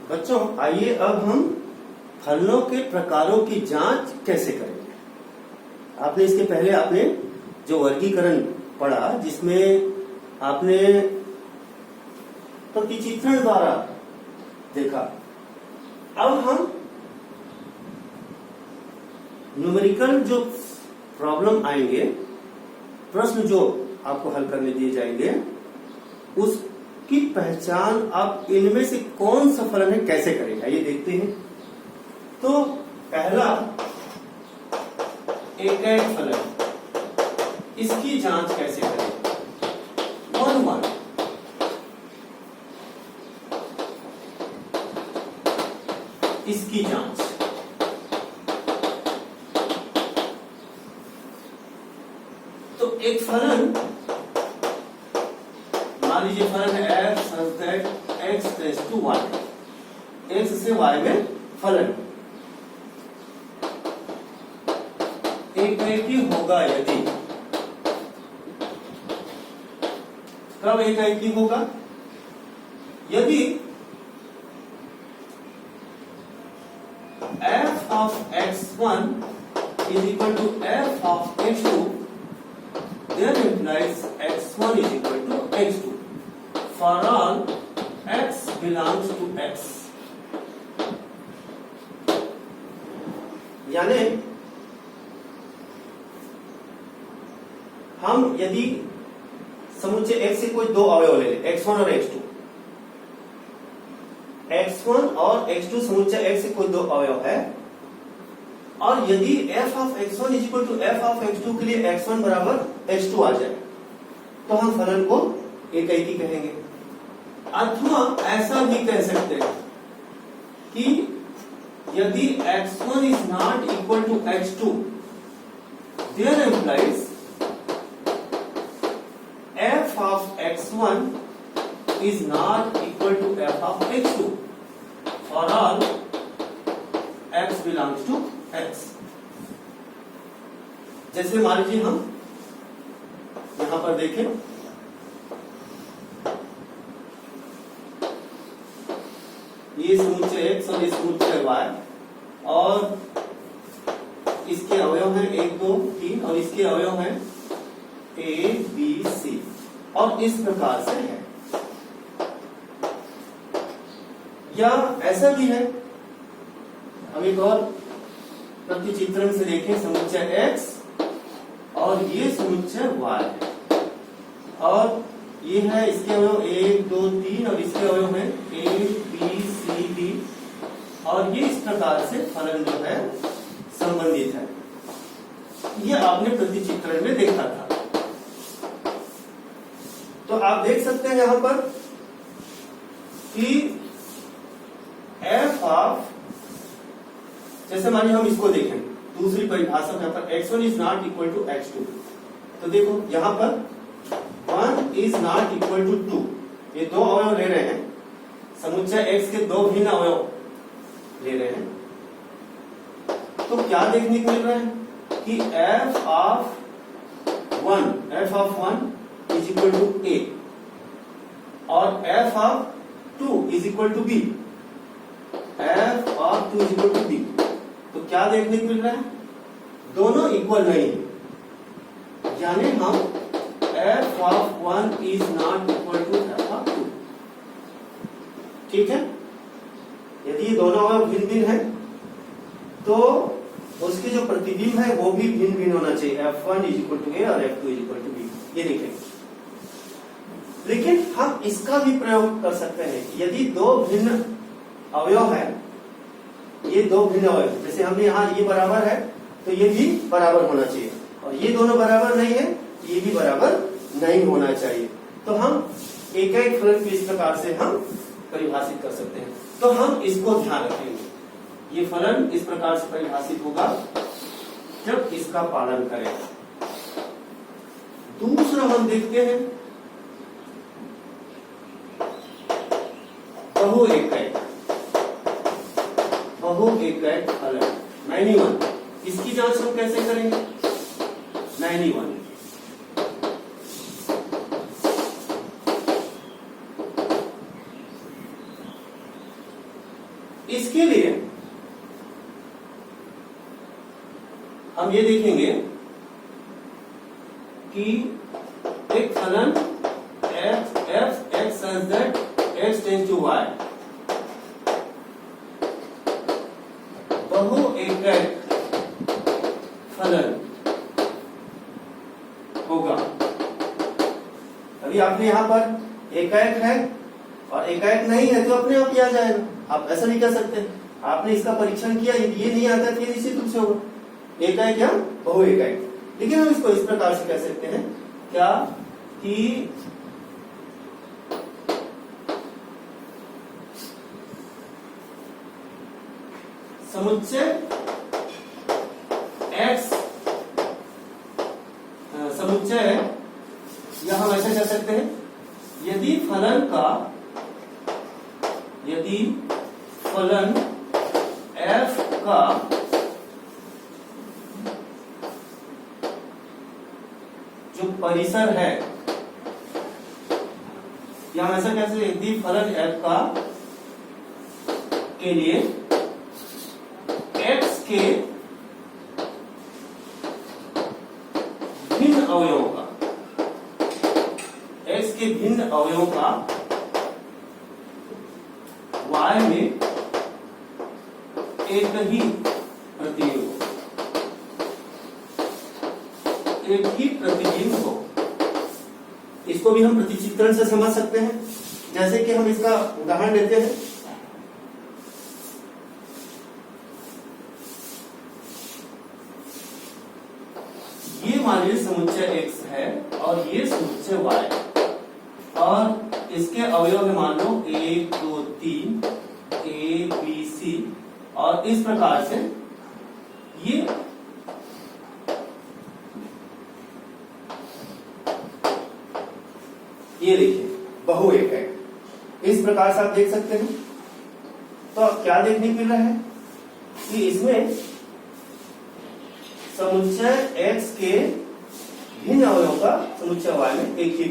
बच्चों आइए अब हम फलनों के प्रकारों की जांच कैसे करेंगे। आपने इसके पहले आपने जो वर्गीकरण पढ़ा जिसमें आपने प्रतिचित्रण द्वारा देखा। अब हम न्यूमेरिकल जो प्रॉब्लम आएंगे, प्रश्न जो आपको हल करने दिए जाएंगे, उसकी पहचान आप इनमें से कौन सा फलन है कैसे करेंगे ये देखते हैं। तो पहला एक फलन, इसकी जांच कैसे करेंगे। 1 1 इसकी जांच, तो एक फलन मान लीजिए फलन है f such that x tends to y, x से y में फलन एकाएकी होगा यदि, कब एकाएकी होगा? यदि f of x1 is equal to f of x2, then implies x1 is equal to x2 for all x belongs to x। यानी हम यदि समुच्चय x से कोई दो अवयव ले लें, x1 और x2, x1 और x2 समुच्चय x से कोई दो अवयव है, और यदि f of x1 is equal to f of x2 के लिए x1 बराबर x2 आ जाए तो हम फलन को एकाएकी कहेंगे। अथवा ऐसा भी कह सकते हैं कि यदि x1 is not equal to x2, then implies f of x1 is not equal to f of x2 for all x belongs to x। जैसे मान लीजिए हम यहां पर देखें, ये समुच्चय x और ये समुच्चय y, और इसके अवयव हैं 1 2 3 और इसके अवयव हैं a b c, और इस प्रकार से है। या ऐसा भी है, हम एक और प्रतिचित्रण से देखें, समुच्चय x और ये समुच्चय y है, और ये है इसके अवयव 1 2 3 और इसके अवयव है a b c d, और ये इस प्रकार से फलन जो है संबंधित है। ये आपने प्रतिचित्रण में देखा था। तो आप देख सकते हैं यहां पर कि f ऑफ, जैसे मानिए हम इसको देखें, दूसरी परिभाषा यहां पर x1 is not equal to x2, तो देखो यहां पर 1 इज नॉट इक्वल टू 2, ये दो अवयव ले रहे हैं, समुच्चय x के दो भिन्न अवयव ले रहे हैं। तो क्या देखने को मिल रहा है कि f of 1 is equal to a और f of 2 is equal to b, f of 2 is equal to b। तो क्या देखने को मिल रहा है, दोनों इक्वल नहीं है, यानी हम f of 1 is not equal to f of 2। ठीक है, यदि ये दोनों अवयव भिन्न भिन्न है तो उसके जो प्रतिबिंब है वो भी भिन्न भिन्न होना चाहिए, f1 is equal to a और f2 is equal to b, ये देखेंगे। लेकिन हम इसका भी प्रयोग कर सकते हैं, यदि दो भिन्न अवयव है, ये दो भिन्न अवयव, जैसे हमने यहाँ ये बराबर है तो ये भी बराबर होना चाहिए, और ये दोनों बराबर नहीं है, ये भी बराबर नहीं होना चाहिए। तो हम एक फलन को इस प्रकार से हम परिभाषित कर सकते हैं। तो हम इसको ध्यान रखेंगे, ये फलन इस प्रकार से परिभाषित होगा जब इसका पालन करेगा। दूसरा हम देखते हैं बहु एकैक फलन 91, इसकी जांच हम कैसे करेंगे? 91 91 इसके लिए हम ये देखेंगे कि एक फलन f x such that x tends to y बहु एकक फलन होगा। अभी आपने यहां पर एकाएक है और एकाएक नहीं है तो अपने आप ही आ जाएगा। आप ऐसा नहीं कर सकते, आपने इसका परीक्षण किया, ये नहीं आता तो ये निश्चित रूप से होगा एकाएक या बहु एकाएक। लेकिन हम इसको इस प्रकार से कह सकते हैं क्या कि समुच्चय x समुच्चय, या हम ऐसे कह सकते हैं यदि फलन f का जो परिसर है, या हम ऐसा कह सकते हैं यदि फलन f का के लिए x के भिन्न अवयवों का, x के भिन्न अवयवों का y में एक ही प्रतिबिंब हो। इसको भी हम प्रतिचित्रण से समझ सकते हैं। जैसे कि हम इसका उदाहरण लेते हैं, ये मान लीजिए समुच्चय x है और ये समुच्चय y है, और इसके अवयव में मान लो 1 2 3 a b c, और इस प्रकार से ये देखिए बहु एकक। इस प्रकार से आप देख सकते हैं। तो क्या देखने को मिल रहा है कि इसमें समुच्चय x के भिन्न अवयवों का समुच्चय y में एक ही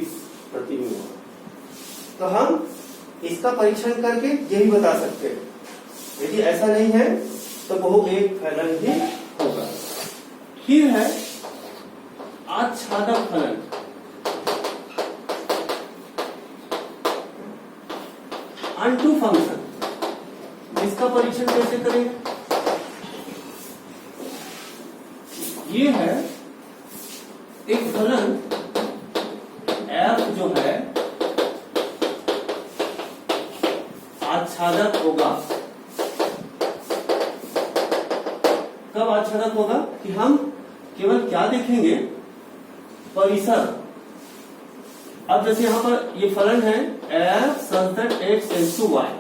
प्रतिबिंब होगा। तो हम इसका परीक्षण करके यही बता सकते हैं, यदि ऐसा नहीं है तो बहु एक फलन ही होगा। फिर है आच्छादक फलन। अनटू फंक्शन, इसका परीक्षण कैसे करेंगे? ये है एक फलन f जो है आच्छादक होगा। कब आच्छादक होगा? कि हम केवल क्या देखेंगे? परिसर। अब जैसे यहां पर ये फलन है f such that x tends to y,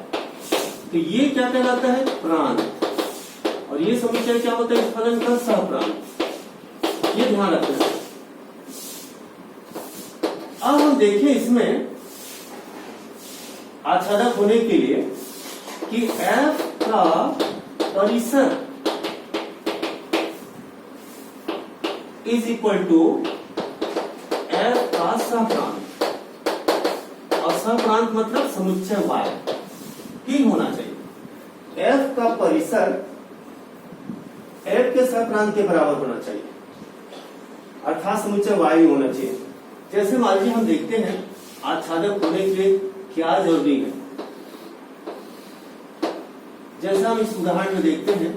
तो ये क्या कहलाता है? प्रांत। और ये समुच्चय क्या होता है इस फलन का? सहप्रांत। ये ध्यान रखना। अब हम देखें इसमें आच्छादक होने के लिए कि f का परिसर इज इक्वल टू f का सहप्रांत, और सहप्रांत मतलब समुच्चय y ही होना चाहिए। f का परिसर f के सहप्रांत के बराबर होना चाहिए, अर्थात समुच्चय y ही होना चाहिए। जैसे मान लीजिए हम देखते हैं आच्छादक होने के लिए क्या जरूरी है। जैसा हम इस उदाहरण में देखते हैं,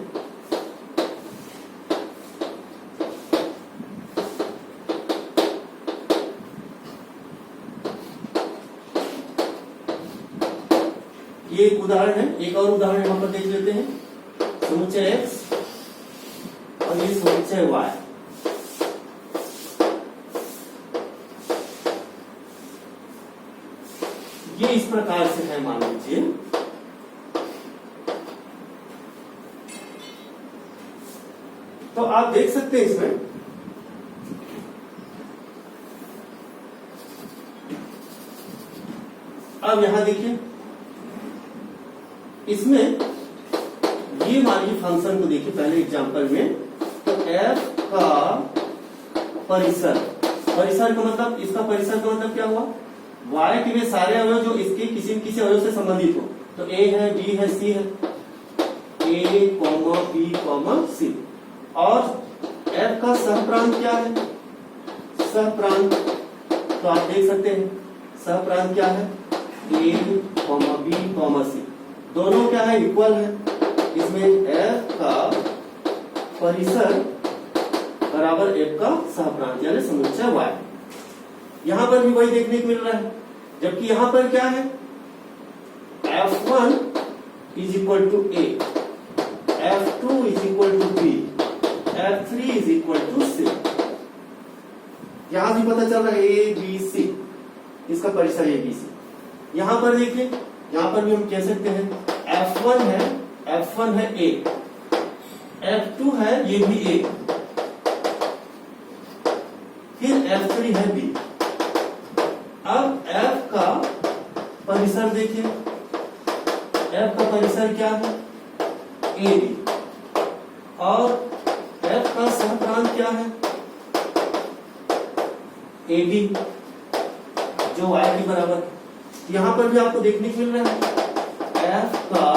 ये एक उदाहरण है। एक और उदाहरण यहां पर देख लेते हैं, समुच्चय x और ये समुच्चय y। ये इस प्रकार से है, मान लीजिए तो आप देख सकते हैं इसमें अब यहां देखिए, इसमें ये मान लीजिए फंक्शन को देखिए पहले एग्जांपल में, तो f का परिसर, परिसर का मतलब, इसका परिसर का मतलब क्या हुआ? y के वे सारे अवयव जो इसके किसी न किसी अवयव से संबंधित हो। तो a है, b है, c है, ए कॉमा बी कॉमा सी। और एफ का सहप्रांत क्या है? सहप्रांत तो आप देख सकते हैं सहप्रांत क्या है? ए कॉमा बी कॉमा सी, दोनों क्या है? इक्वल है। इसमें एफ का परिसर बराबर एफ का सहप्रांत यानी समुच्चय वाई। यहां पर भी वही देखने को मिल रहा है, जबकि यहां पर क्या है? F1 is equal to a, F2 is equal to b, F3 is equal to c. यहां भी पता चल रहा है ए बी सी, इसका परिसर ए बी सी। यहां पर देखिए, यहां पर भी हम कह सकते हैं F1 है ए, F2 है ये भी ए, फिर F3 है बी। अब F का परिसर देखिए, F का परिसर क्या है? A B. और F का सहप्रांत क्या है? ए बी, जो y के बराबर है। यहां पर भी आपको देखने को मिल रहा है F का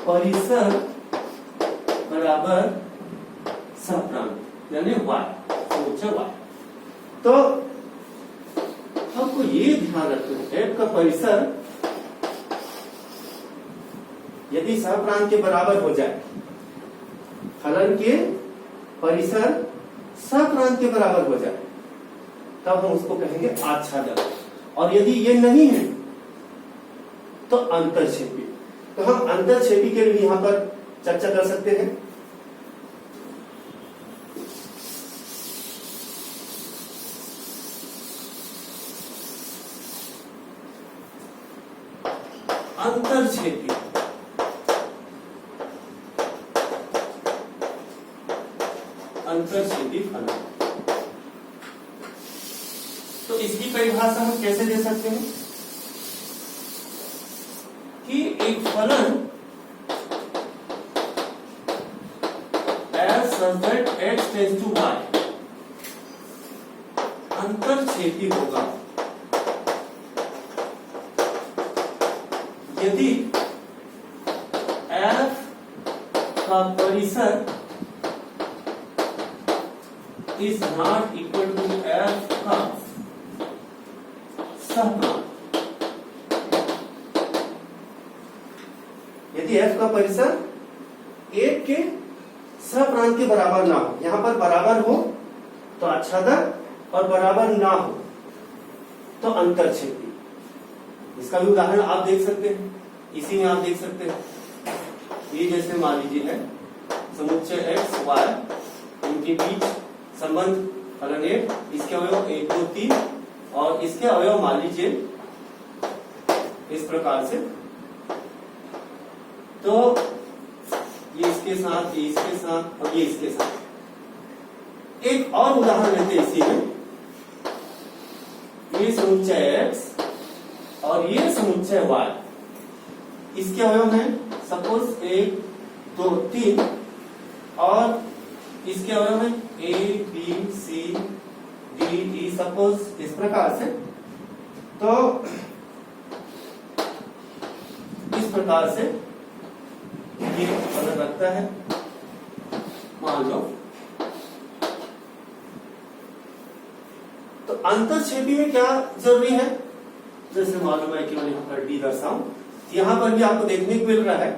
परिसर बराबर सहप्रांत यानी y, समुच्चय y। तो हमको ये ध्यान रखना है F का परिसर यदि सहप्रांत के बराबर हो जाए, फलन के परिसर सहप्रांत के बराबर हो जाए, तब हम उसको कहेंगे आच्छादक। और यदि ये नहीं है तो अंतरछेपी। तो हम अंतरछेपी के लिए यहां पर चर्चा कर सकते हैं। अंतरछेपी अंतरछेदी फलन। तो इसकी परिभाषा हम कैसे दे सकते हैं कि एक फलन as such that x tends to y अंतरछेदी होगा यदि f का परिसर is not equal to f का सहप्रांत। यदि f का परिसर 1 के सहप्रांत के बराबर ना हो, यहां पर बराबर हो तो आच्छादक और बराबर ना हो तो अंतरछेदी। इसका भी उदाहरण आप देख सकते हैं, इसी में आप देख सकते हैं। ये जैसे मान लीजिए है समुच्चय x y, इनके बीच संबंध फलन ए, इसके अवयव 1 2 3 और इसके अवयव मान लीजिए इस प्रकार से। तो ये इसके साथ, ये इसके साथ और ये इसके साथ। एक और उदाहरण लेते हैं इसी में। ये समुच्चय x और ये समुच्चय y, इसके अवयव हैं सपोज 1 2 3 और इसके अवयव हैं a b c d e suppose इस प्रकार से। तो इस प्रकार से ये फलन रखता है, मान लो। तो अंतरछेदी में क्या जरूरी है? जैसे मालूम है कि मैं यहां पर डी दर्शाऊं, यहां पर भी आपको देखने को मिल रहा है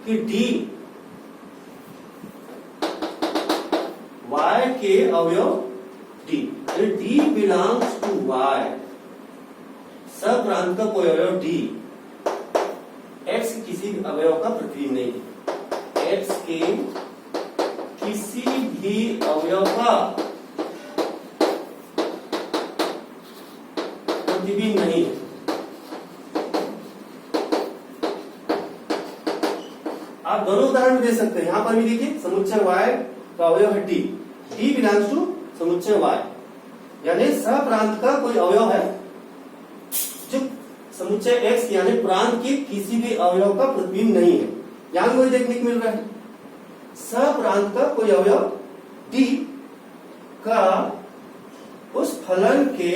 कि डी y के अवयव d, d belongs to y। सहप्रांत का कोई अवयव d x किसी अवयव का प्रतिबिंब नहीं है। x के किसी भी अवयव का प्रतिबिंब नहीं है। आप दोनों उदाहरण दे सकते हैं। यहां पर भी देखिए समुच्चय y का अवयव है d, d बिलोंग्स टू समुच्चय y, यानी सहप्रांत का कोई अवयव है जो समुच्चय x यानी प्रांत के किसी भी अवयव का प्रतिबिंब नहीं है। यहां कोई देखने को मिल रहा है सहप्रांत का कोई अवयव d का उस फलन के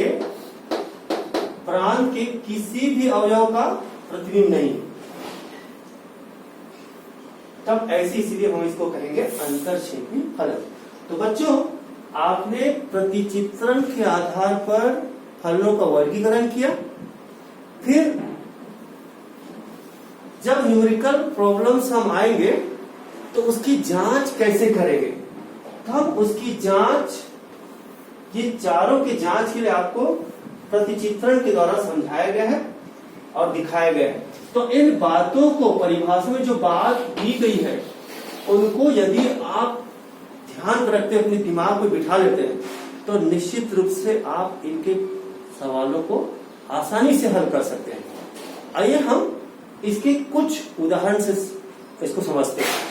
प्रांत के किसी भी अवयव का प्रतिबिंब नहीं है। तब ऐसे इसीलिए हम इसको कहेंगे अंतरक्षेपी फलन। तो बच्चों, आपने प्रतिचित्रण के आधार पर फलनों का वर्गीकरण किया, फिर जब न्यूमेरिकल प्रॉब्लम्स हम आएंगे तो उसकी जांच कैसे करेंगे, तब उसकी जांच, ये चारों की जांच के लिए आपको प्रतिचित्रण के द्वारा समझाया गया है और दिखाया गया है। तो इन बातों को, परिभाषा में जो बात दी गई है, उनको यदि आप ध्यान रखते अपने दिमाग में बिठा लेते हैं तो निश्चित रूप से आप इनके सवालों को आसानी से हल कर सकते हैं। आइए हम इसके कुछ उदाहरण से इसको समझते हैं।